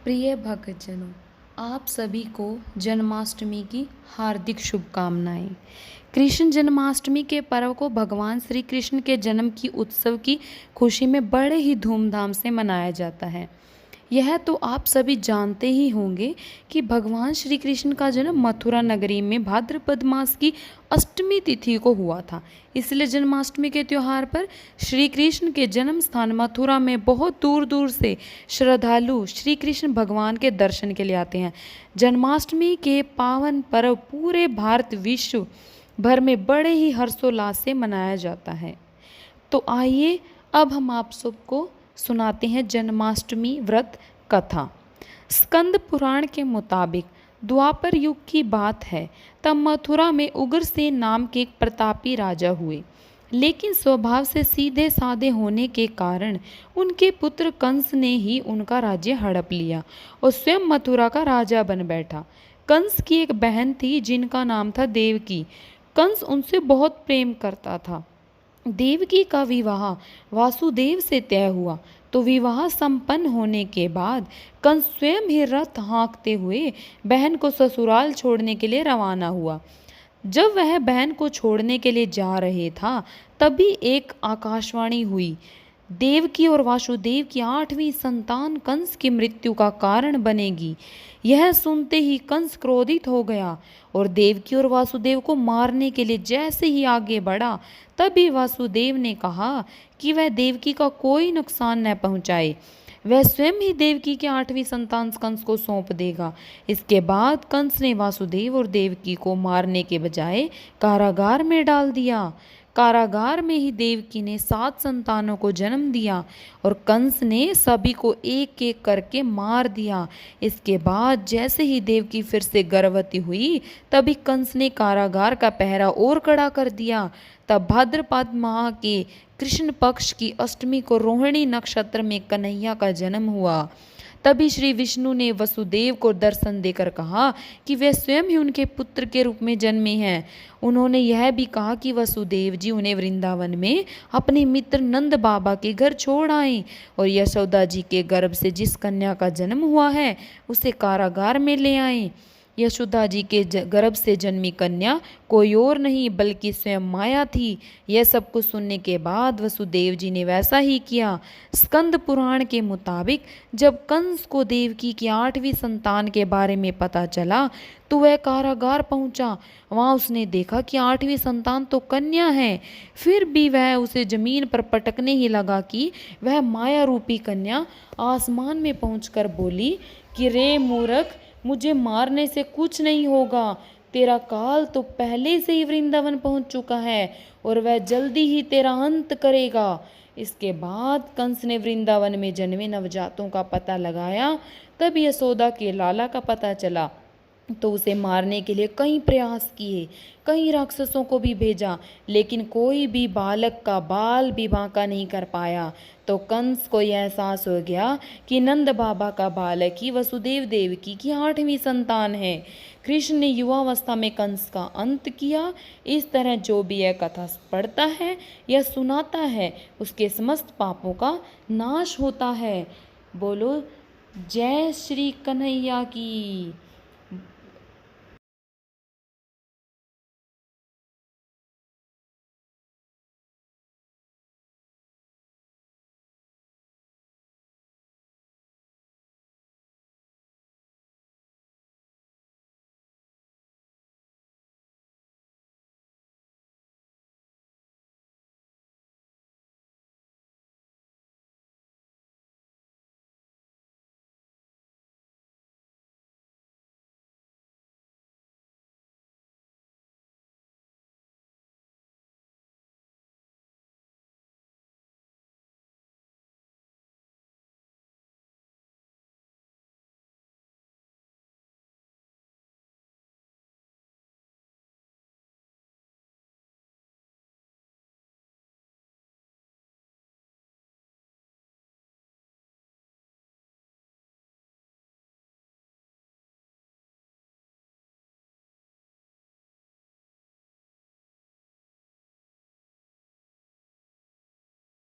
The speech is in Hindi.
प्रिय भक्तजनों, आप सभी को जन्माष्टमी की हार्दिक शुभकामनाएं। कृष्ण जन्माष्टमी के पर्व को भगवान श्री कृष्ण के जन्म की उत्सव की खुशी में बड़े ही धूमधाम से मनाया जाता है। यह तो आप सभी जानते ही होंगे कि भगवान श्री कृष्ण का जन्म मथुरा नगरी में भाद्रपद मास की अष्टमी तिथि को हुआ था। इसलिए जन्माष्टमी के त्यौहार पर श्री कृष्ण के जन्म स्थान मथुरा में बहुत दूर दूर से श्रद्धालु श्री कृष्ण भगवान के दर्शन के लिए आते हैं। जन्माष्टमी के पावन पर्व पूरे भारत विश्व भर में बड़े ही हर्षोल्लास से मनाया जाता है। तो आइए अब हम आप सबको सुनाते हैं जन्माष्टमी व्रत कथा। स्कंद पुराण के मुताबिक द्वापर युग की बात है। तब मथुरा में उग्रसेन नाम के एक प्रतापी राजा हुए, लेकिन स्वभाव से सीधे साधे होने के कारण उनके पुत्र कंस ने ही उनका राज्य हड़प लिया और स्वयं मथुरा का राजा बन बैठा। कंस की एक बहन थी जिनका नाम था देवकी। कंस उनसे बहुत प्रेम करता था। देवकी का विवाह वासुदेव से तय हुआ तो विवाह संपन्न होने के बाद कंस स्वयं ही रथ हाँकते हुए बहन को ससुराल छोड़ने के लिए रवाना हुआ। जब वह बहन को छोड़ने के लिए जा रहे था, तभी एक आकाशवाणी हुई। देवकी और वासुदेव की 8वीं संतान कंस की मृत्यु का कारण बनेगी। यह सुनते ही कंस क्रोधित हो गया और देवकी और वासुदेव को मारने के लिए जैसे ही आगे बढ़ा, तभी वासुदेव ने कहा कि वह देवकी का कोई नुकसान न पहुंचाए। वह स्वयं ही देवकी की 8वीं संतान कंस को सौंप देगा। इसके बाद कंस ने वासुदेव और देवकी को मारने के बजाय कारागार में डाल दिया। कारागार में ही देवकी ने 7 संतानों को जन्म दिया और कंस ने सभी को एक एक करके मार दिया। इसके बाद जैसे ही देवकी फिर से गर्भवती हुई, तभी कंस ने कारागार का पहरा और कड़ा कर दिया। तब भाद्रपद माह के कृष्ण पक्ष की अष्टमी को रोहिणी नक्षत्र में कन्हैया का जन्म हुआ। तभी श्री विष्णु ने वसुदेव को दर्शन देकर कहा कि वे स्वयं ही उनके पुत्र के रूप में जन्मे हैं। उन्होंने यह भी कहा कि वसुदेव जी उन्हें वृंदावन में अपने मित्र नंद बाबा के घर छोड़ आए और यशोदा जी के गर्भ से जिस कन्या का जन्म हुआ है उसे कारागार में ले आए। यशोदा जी के गर्भ से जन्मी कन्या कोई और नहीं बल्कि स्वयं माया थी। यह सब कुछ सुनने के बाद वसुदेव जी ने वैसा ही किया। स्कंद पुराण के मुताबिक जब कंस को देवकी की 8वीं संतान के बारे में पता चला तो वह कारागार पहुंचा। वहां उसने देखा कि 8वीं संतान तो कन्या है, फिर भी वह उसे जमीन पर पटकने ही लगा कि वह माया रूपी कन्या आसमान में पहुंचकर बोली कि रे मूर्ख, मुझे मारने से कुछ नहीं होगा। तेरा काल तो पहले से ही वृंदावन पहुंच चुका है और वह जल्दी ही तेरा अंत करेगा। इसके बाद कंस ने वृंदावन में जन्मे नवजातों का पता लगाया। तब यशोदा के लाला का पता चला तो उसे मारने के लिए कई प्रयास किए, कई राक्षसों को भी भेजा, लेकिन कोई भी बालक का बाल भी बांका नहीं कर पाया। तो कंस को यह एहसास हो गया कि नंद बाबा का बालक ही वसुदेव देवकी की 8वीं संतान है। कृष्ण ने युवावस्था में कंस का अंत किया। इस तरह जो भी यह कथा पढ़ता है या सुनाता है उसके समस्त पापों का नाश होता है। बोलो जय श्री कन्हैया की।